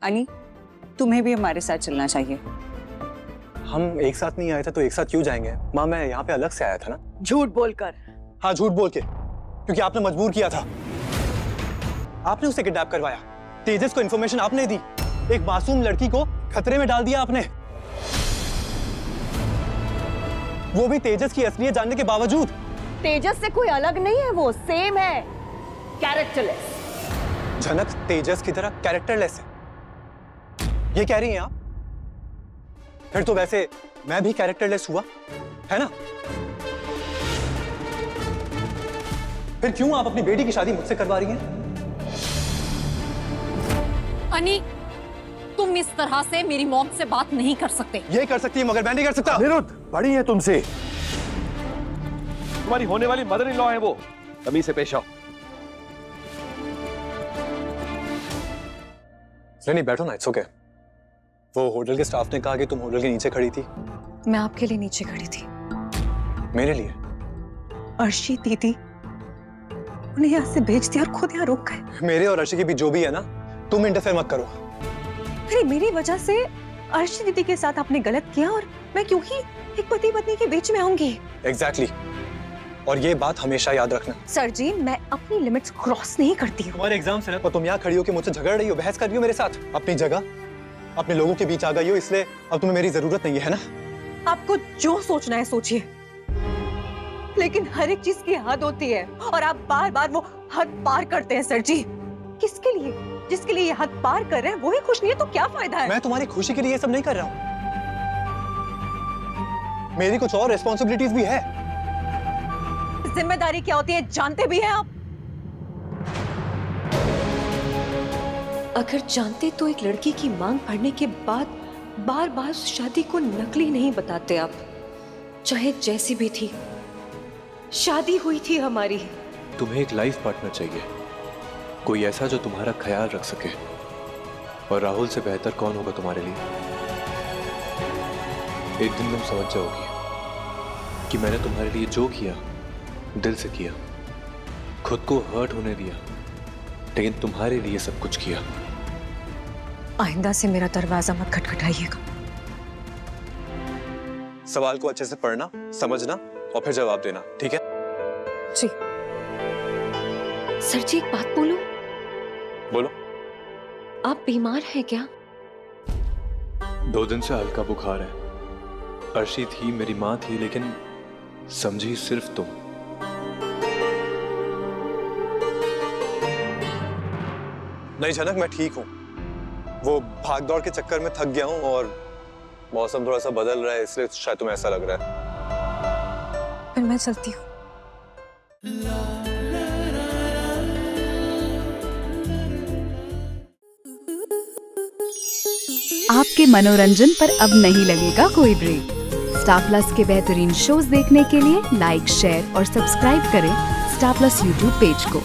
अनी, तुम्हें भी हमारे साथ चलना चाहिए। हम एक साथ नहीं आए थे तो एक साथ क्यों जाएंगे? माँ, मैं यहाँ पे अलग से आया था ना। झूठ बोलकर। हाँ, झूठ बोल के, क्योंकि आपने मजबूर किया था। आपने उसे किडनैप करवाया, तेजस को इंफॉर्मेशन आपने दी, एक मासूम लड़की को खतरे में डाल दिया आपने, वो भी तेजस की असलियत जानने के बावजूद। तेजस से कोई अलग नहीं है, वो सेम है, कैरेक्टरलेस। झनक तेजस की तरह कैरेक्टरलेस है, ये कह रही हैं आप? फिर तो वैसे मैं भी कैरेक्टरलेस हुआ, है ना? फिर क्यों आप अपनी बेटी की शादी मुझसे करवा रही हैं? अनी, तुम इस तरह से मेरी मॉम से बात नहीं कर सकते। ये कर सकती है मगर मैं नहीं कर सकता। अनिरुद्ध, बड़ी है तुमसे। तुम्हारी होने वाली मदर इन लॉ है वो, तमीज से पेश आओ। नहीं, बैठो ना, इट्स ओके। वो होटल के स्टाफ ने कहा कि तुम होटल के नीचे खड़ी थी। मैं आपके लिए नीचे खड़ी थी। मेरे लिए? अर्शी दीदी उन्हें यहाँ से भेज दिया और खुद यहाँ रुक गए। मेरे और अर्शी के बीच जो भी है ना, तुम इंटरफेयर मत करो। अरे मेरी वजह से अर्शी दीदी के साथ आपने गलत किया और मैं क्यों ही एक पति पत्नी के बीच में आऊंगी? एग्जैक्टली, और ये बात हमेशा याद रखना। सर जी, मैं अपनी लिमिट्स क्रॉस नहीं करती हूँ। तुम्हारे एग्जाम से और तुम यहाँ खड़ी हो के मुझसे झगड़ रही हो, बहस कर रही हो मेरे साथ। अपनी जगह अपने लोगों के बीच आ गई हो, इसलिए अब तुम्हें मेरी जरूरत नहीं है ना? आपको जो सोचना है सोचिए, लेकिन हर एक चीज की हद होती है और आप बार बार वो हद पार करते हैं सर जी। किसके लिए? जिसके लिए ये हद पार कर रहे हैं वो ही खुश नहीं है तो क्या फायदा है? मैं तुम्हारी खुशी के लिए ये सब नहीं कर रहा हूँ, मेरी कुछ और रिस्पॉन्सिबिलिटीज भी है। जिम्मेदारी क्या होती है जानते भी हैं आप? अगर जानते तो एक लड़की की मांग पड़ने के बाद बार बार उस शादी को नकली नहीं बताते आप। चाहे जैसी भी थी, शादी हुई थी हमारी। तुम्हें एक लाइफ पार्टनर चाहिए, कोई ऐसा जो तुम्हारा ख्याल रख सके, और राहुल से बेहतर कौन होगा तुम्हारे लिए? एक दिन तुम समझ जाओगी कि मैंने तुम्हारे लिए जो किया दिल से किया, खुद को हर्ट होने दिया, लेकिन तुम्हारे लिए सब कुछ किया। आइंदा से मेरा दरवाजा मत खटखटाइएगा। सवाल को अच्छे से पढ़ना, समझना और फिर जवाब देना, ठीक है? जी। सर जी, एक बात बोलूं? बोलो। आप बीमार हैं क्या? 2 दिन से हल्का बुखार है। अर्शी थी, मेरी माँ थी, लेकिन समझी सिर्फ तुम। नहीं झनक, मैं ठीक हूँ। वो भाग दौड़ के चक्कर में थक गया हूँ और मौसम थोड़ा सा बदल रहा है, इसलिए शायद तुम्हें ऐसा लग रहा है। फिर मैं चलती हूँ। आपके मनोरंजन पर अब नहीं लगेगा कोई ब्रेक। स्टार प्लस के बेहतरीन शोज देखने के लिए लाइक, शेयर और सब्सक्राइब करें स्टार प्लस यूट्यूब पेज को।